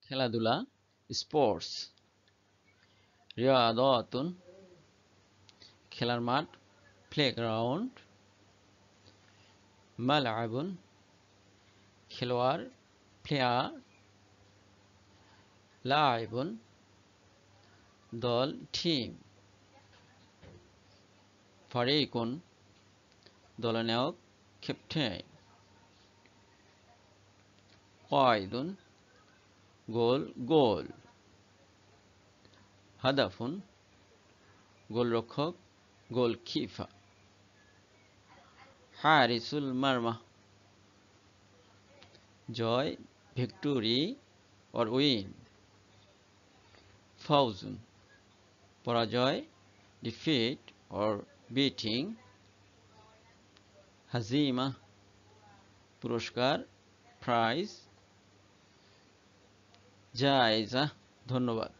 খেলাধুলা স্পোর্টস। রিয়াদাতুন খেলার মাঠ প্লেগ্রাউন্ড। মালআবুন খেলোয়াড় প্লেয়ার। লাইবুন দল টিম। ফারিকুন দলনায়ক ক্যাপ্টেন। কায়দুন গোল। হাদাফুন গোলরক্ষক গোলকিপার। হারিসুল মারমা জয় ভিক্টোরি or win। ফাউজুন পরাজয় defeat or beating। হাজিমা পুরস্কার প্রাইজ। জায়েজা ধন্যবাদ।